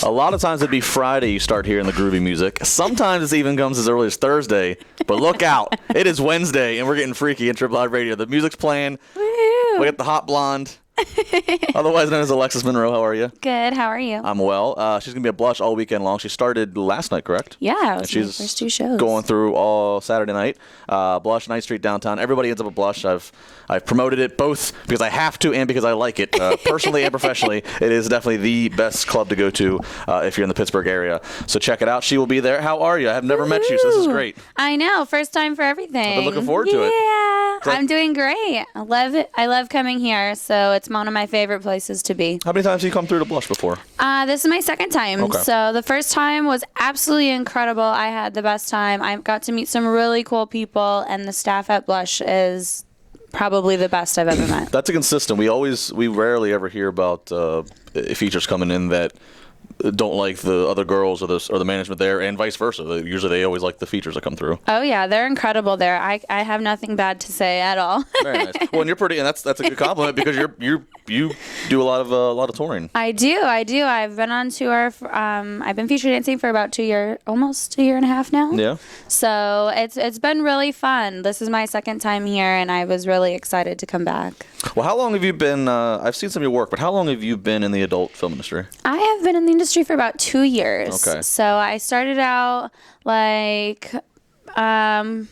A lot of times it'd be Friday you start hearing the groovy music. Sometimes it even comes as early as Thursday. But look out. It is Wednesday, and we're getting freaky in Triple Live Radio. The music's playing. Woo-hoo. We got the hot blonde. Otherwise known as Alexis Monroe. How are you? Good. How are you? I'm well. She's going to be a blush all weekend long. She started last night, correct? Yeah, and she's my first 2 shows. Going through all Saturday night. Blush, Ninth Street downtown. Everybody ends up a blush. I've promoted it both because I have to and because I like it. Personally and professionally, it is definitely the best club to go to if you're in the Pittsburgh area. So check it out. She will be there. How are you? I have never met you, so this is great. I know. First time for everything. I've been looking forward to it. Yeah, I'm doing great. I love it. I love coming here, so it's one of my favorite places to be. How many times have you come through to Blush before? This is my second time. Okay. So the first time was absolutely incredible. I had the best time. I got to meet some really cool people, and the staff at Blush is probably the best I've ever met. That's a consistent. We rarely ever hear about features coming in that don't like the other girls or the management there, and vice versa. Usually they always like the features that come through. Oh yeah, they're incredible there. I have nothing bad to say at all. Very nice. Well, and you're pretty, and that's a good compliment because you do a lot of touring. I do. I've been on tour. I've been feature dancing for about 2 years, almost a year and a half now. Yeah. So it's been really fun. This is my second time here, and I was really excited to come back. Well, how long have you been? I've seen some of your work, but how long have you been in the adult film industry? I have been in the industry for about 2 years. Okay. So I started out like I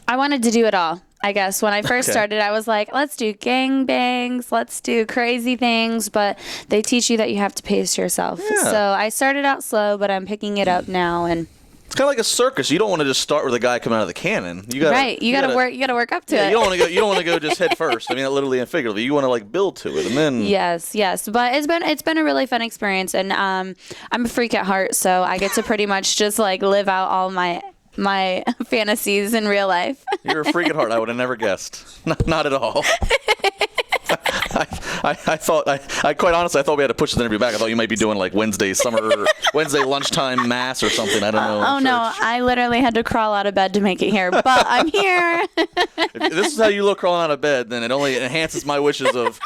wanted to do it all. I guess when I first started, I was like, let's do gangbangs, let's do crazy things, but they teach you that you have to pace yourself. Yeah. So I started out slow, but I'm picking it up now, and It's kind of like a circus. You don't want to just start with a guy coming out of the cannon. You gotta work up to it. You don't want to go just head first. I mean, literally and figuratively. You want to like build to it, and then Yes. But it's been a really fun experience, and I'm a freak at heart, so I get to pretty much just like live out all my fantasies in real life. You're a freak at heart. I would have never guessed. Not at all. I thought, quite honestly, I thought we had to push this interview back. I thought you might be doing like Wednesday lunchtime mass or something. I don't know. Oh, no. I literally had to crawl out of bed to make it here, but I'm here. If this is how you look crawling out of bed, then it only enhances my wishes of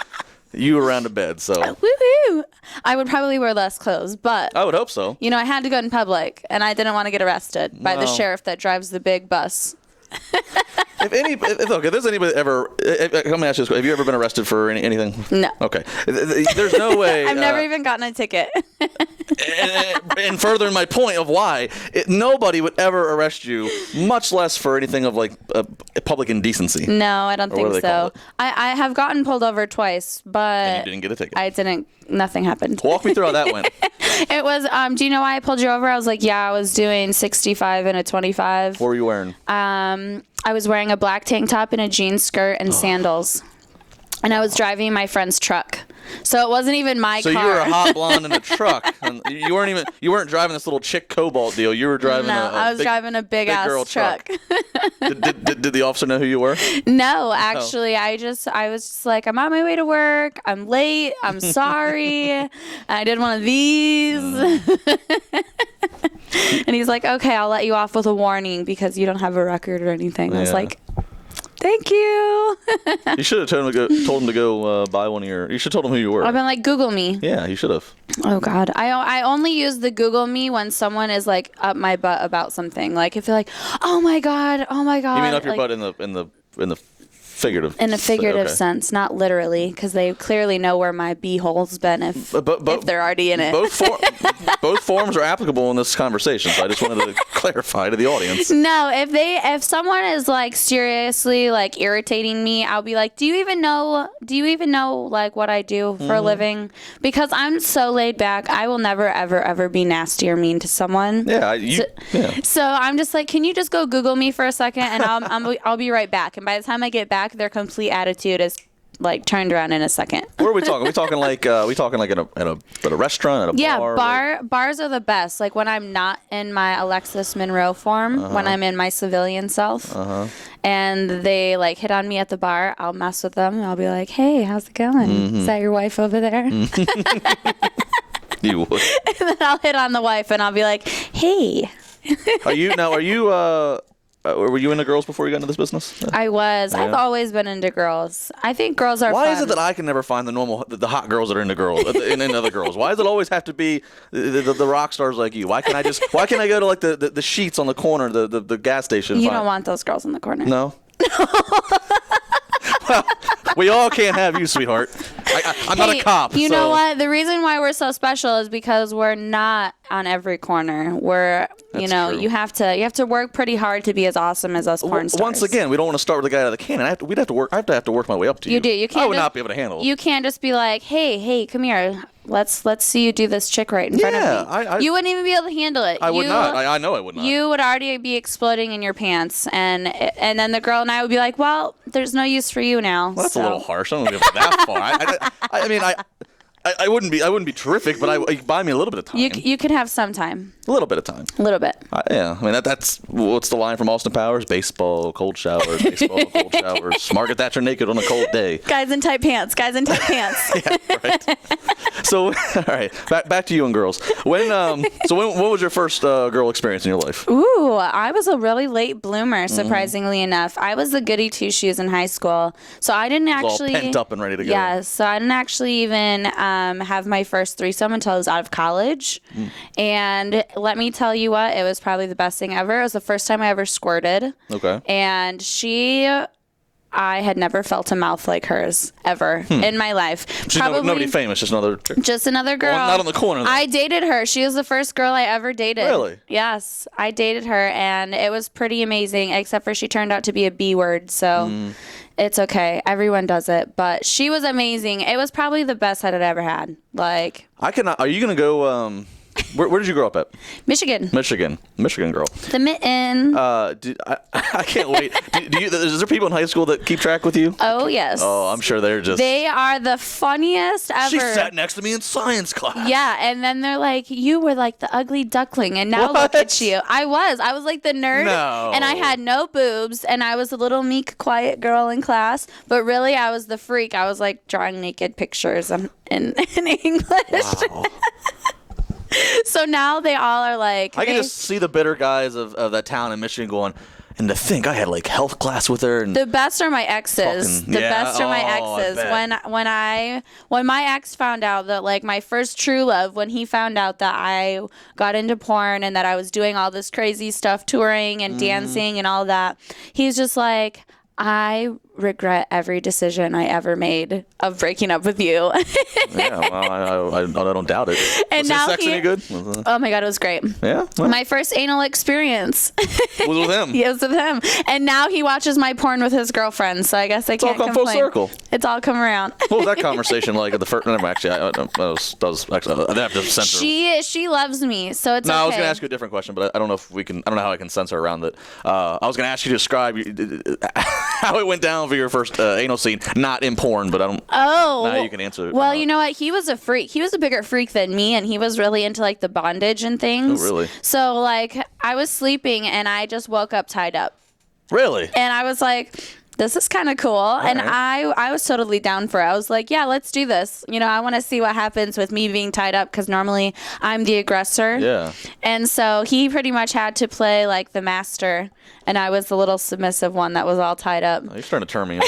you around the bed. So Woohoo! I would probably wear less clothes, but I would hope so. You know, I had to go in public, and I didn't want to get arrested by the sheriff that drives the big bus. If there's anybody ever, let me ask you this: have you ever been arrested for anything? No. Okay. There's no way. I've never even gotten a ticket. and furthering my point of why nobody would ever arrest you, much less for anything of like public indecency. No, I don't think so. I have gotten pulled over twice, but and you didn't get a ticket. I didn't. Nothing happened. Walk me through how that went. It was. Do you know why I pulled you over? I was like, yeah, I was doing 65 and a 25. What were you wearing? I was wearing a black tank top and a jean skirt and sandals. And I was driving my friend's truck. So it wasn't even my car. So you were a hot blonde in a truck. And you weren't driving this little chick Cobalt deal. You were driving I was driving a big ass girl truck. Did the officer know who you were? No, actually, I was just like, I'm on my way to work. I'm late. I'm sorry. I did one of these. And he's like, okay, I'll let you off with a warning because you don't have a record or anything. I was like, thank you. You should have told him to go buy one of your. You should have told him who you were. I've been like, Google me. Yeah, you should have. Oh God, I only use the Google me when someone is like up my butt about something. Like if they're like, oh my God. You mean up your butt in the figurative. In a figurative sense, not literally, because they clearly know where my beehole's been if they're already in it. Both forms are applicable in this conversation, so I just wanted to clarify to the audience. No, if someone is like seriously like irritating me, I'll be like, do you even know like what I do for a living? Because I'm so laid back, I will never ever be nasty or mean to someone. So I'm just like, can you just go Google me for a second, and I'll be right back. And by the time I get back, their complete attitude is like turned around in a second. Where are we talking? Are we talking like at a restaurant, at a bar? Yeah, bars are the best. Like when I'm not in my Alexis Monroe form, when I'm in my civilian self, and they like hit on me at the bar, I'll mess with them and I'll be like, "Hey, how's it going? Is that your wife over there?" You would. And then I'll hit on the wife and I'll be like, "Hey." Are you were you into girls before you got into this business? I was. Yeah. I've always been into girls. I think girls are Why fun. is it that I can never find the hot girls that are into girls and into other girls? Why does it always have to be the rock stars like you? Why can't I go to like the Sheets on the corner, the gas station? You don't want those girls in the corner. No. Well, we all can't have you, sweetheart. I'm not a cop. You know what? The reason why we're so special is because we're not on every corner. True. You have to work pretty hard to be as awesome as us porn stars. Once again, we don't want to start with the guy out of the can. I have to work my way up to you. You do. You can't. I would not be able to handle it. You can't just be like, hey, come here. Let's see you do this chick right in front of me. You wouldn't even be able to handle it. I would not. I know I would not. You would already be exploding in your pants, and then the girl and I would be like, well, there's no use for you now. Well, that's a little harsh. I don't think it's that far. I mean, I wouldn't be terrific, but buy me a little bit of time. You could have some time. A little bit of time. A little bit. Yeah, I mean that's what's the line from Austin Powers? Baseball, cold showers. Baseball, cold showers. Margaret Thatcher naked on a cold day. Guys in tight pants. Yeah, right. So, all right, back to you and girls. When what was your first girl experience in your life? Ooh, I was a really late bloomer, surprisingly enough. I was the goody two shoes in high school, so I didn't actually all pent up and ready to go. Yeah, so I didn't actually even have my first threesome until I was out of college, and let me tell you what, it was probably the best thing ever. It was the first time I ever squirted. Okay. And I had never felt a mouth like hers ever in my life. She's nobody famous, just another girl. Well, not on the corner, though. I dated her. She was the first girl I ever dated. Really? Yes, I dated her, and it was pretty amazing, except for she turned out to be a B word, so it's okay. Everyone does it, but she was amazing. It was probably the best head I'd ever had. Like, Are you going to go... Where did you grow up at? Michigan girl. The Mitten. I can't wait. Is there people in high school that keep track with you? Oh, yes. Oh, I'm sure They are the funniest ever. She sat next to me in science class. Yeah, and then they're like, you were like the ugly duckling, and now look at you. I was like the nerd, and I had no boobs, and I was a little meek, quiet girl in class, but really I was the freak. I was like drawing naked pictures in English. Wow. So now they all are like... I can just see the bitter guys of that town in Michigan going, and to think I had like health class with her. And the best are my exes. When my ex found out that, like, my first true love, when he found out that I got into porn and that I was doing all this crazy stuff, touring and dancing and all that, he's just like, I regret every decision I ever made of breaking up with you. Yeah, well, I don't doubt it. And was now his sex any good? Oh my God, it was great. Yeah? Well, my first anal experience was with him. Yeah, it was with him. And now he watches my porn with his girlfriend, so I guess I can't complain. It's all come full circle. It's all come around. What was that conversation like at the first? Never, actually, I have to censor. She loves me, so it's okay. I was going to ask you a different question, but I don't know if we can. I don't know how I can censor around it. I was going to ask you to describe how it went down for your first anal scene, not in porn, but I don't. Oh, now you can answer it. Well, you know what? He was a freak. He was a bigger freak than me, and he was really into like the bondage and things. Oh, really? So like, I was sleeping and I just woke up tied up. Really? And I was like, this is kind of cool. And right. I was totally down for it. I was like, yeah, let's do this. You know, I want to see what happens with me being tied up, because normally I'm the aggressor. Yeah. And so he pretty much had to play like the master, and I was the little submissive one that was all tied up. Oh, you're starting to turn me on.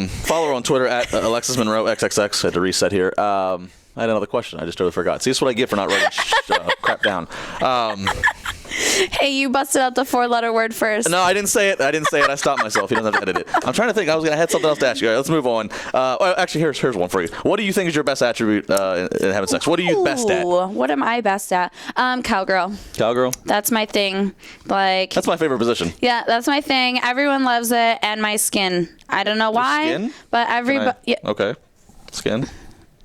Follow her on Twitter at Alexis Monroe XXX. I had to reset here. I had another question. I just totally forgot. See, this is what I get for not writing crap down. Hey, you busted out the 4-letter word first. No, I didn't say it. I stopped myself. He doesn't have to edit it. I'm trying to think. I had something else to ask you. All right, let's move on. Actually, here's one for you. What do you think is your best attribute in having sex? What are you best at? What am I best at? Cowgirl. Cowgirl? That's my thing. Like, that's my favorite position. Yeah, that's my thing. Everyone loves it, and my skin. I don't know why, skin? but everybody. Yeah. Okay. Skin.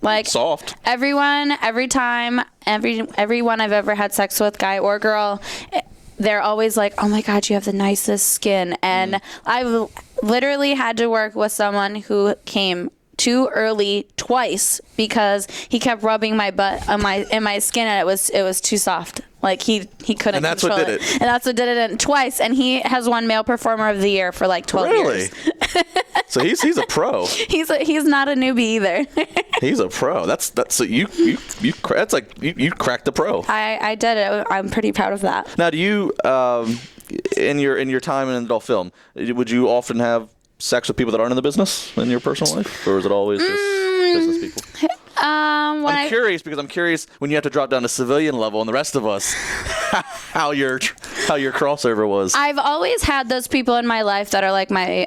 Like soft. Everyone, everyone I've ever had sex with, guy or girl, they're always like, "Oh my God, you have the nicest skin." And I've literally had to work with someone who came too early twice because he kept rubbing my butt on in my skin, and it was too soft. Like he couldn't. And that's control what did it. And that's what did it twice. And he has won Male Performer of the Year for like 12 years. So he's a pro. He's not a newbie either. He's a pro. That's so you that's like you cracked the pro. I did it. I'm pretty proud of that. Now, do you in your time in adult film, would you often have sex with people that aren't in the business in your personal life, or is it always just business people? I'm curious because I'm curious when you have to drop down to civilian level and the rest of us, how your crossover was. I've always had those people in my life that are like my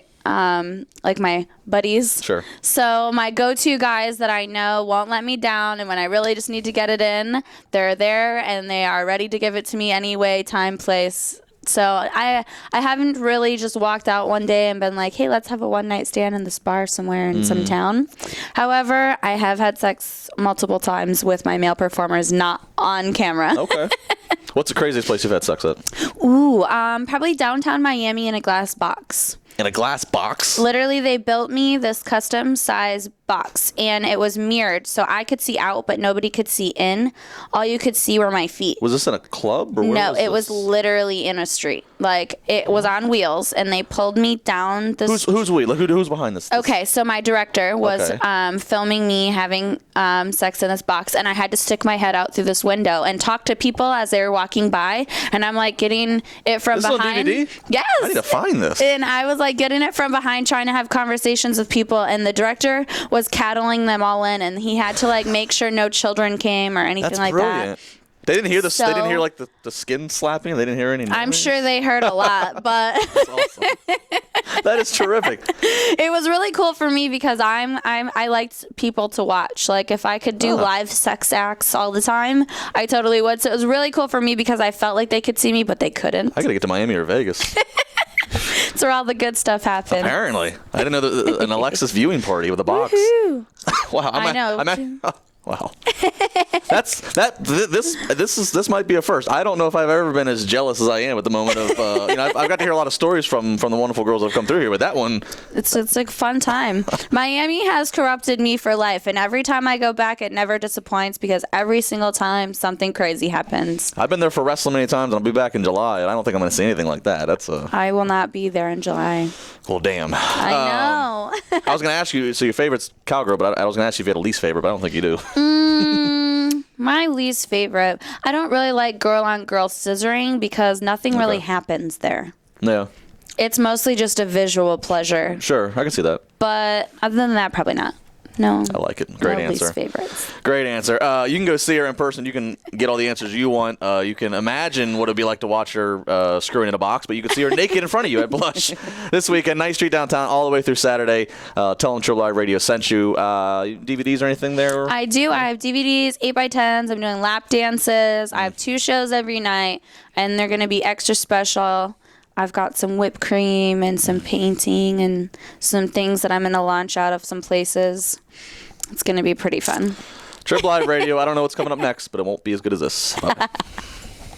buddies. Sure. So my go-to guys that I know won't let me down, and when I really just need to get it in, they're there and they are ready to give it to me anyway, time, place. So I haven't really just walked out one day and been like, hey, let's have a one-night stand in this bar somewhere in some town. However, I have had sex multiple times with my male performers, not on camera. Okay. What's the craziest place you've had sex at? Ooh, probably downtown Miami in a glass box. In a glass box? Literally, they built me this custom size box, and it was mirrored, so I could see out, but nobody could see in. All you could see were my feet. Was this in a club? Or no, it was literally in a street. Like, it was on wheels, and they pulled me down the Who's we? Like, who's behind this? Okay, so my director was filming me having sex in this box, and I had to stick my head out through this window and talk to people as they were walking by, and I'm like getting it from behind. This is on DVD? Yes. I need to find this. And I was like getting it from behind, trying to have conversations with people, and the director was cattling them all in, and he had to like make sure no children came or anything like brilliant. that. They didn't hear they didn't hear like the skin slapping. They didn't hear any noise. I'm sure they heard a lot, but That's awesome. That is terrific. It was really cool for me because I liked people to watch. Like if I could do live sex acts all the time, I totally would. So it was really cool for me because I felt like they could see me, but they couldn't. I gotta get to Miami or Vegas. That's where all the good stuff happened. Apparently, I didn't know an Alexis viewing party with a box. Wow, I know. Wow. This might be a first. I don't know if I've ever been as jealous as I am at the moment of I've got to hear a lot of stories from the wonderful girls that have come through here, but that one it's a fun time. Miami has corrupted me for life, and every time I go back it never disappoints because every single time something crazy happens. I've been there for wrestling many times and I'll be back in July and I don't think I'm gonna see anything like that. I will not be there in July. Well, damn. I know. I was gonna ask you, so your favorite's Cowgirl, but I was gonna ask you if you had a least favorite, but I don't think you do. My least favorite. I don't really like girl on girl scissoring because nothing really happens there. Yeah. It's mostly just a visual pleasure. Sure, I can see that. But other than that, probably not. No. I like it. Great answer. Least favorites. Great answer. You can go see her in person. You can get all the answers you want. You can imagine what it would be like to watch her screwing in a box, but you can see her naked in front of you at Blush this week at Ninth Street downtown all the way through Saturday. Tell them Triple I Radio sent you. DVDs or anything there? I do. I have DVDs, 8x10s. I'm doing lap dances. I have 2 shows every night, and they're going to be extra special. I've got some whipped cream and some painting and some things that I'm going to launch out of some places. It's going to be pretty fun. Triple I Radio. I don't know what's coming up next, but it won't be as good as this. Bye-bye.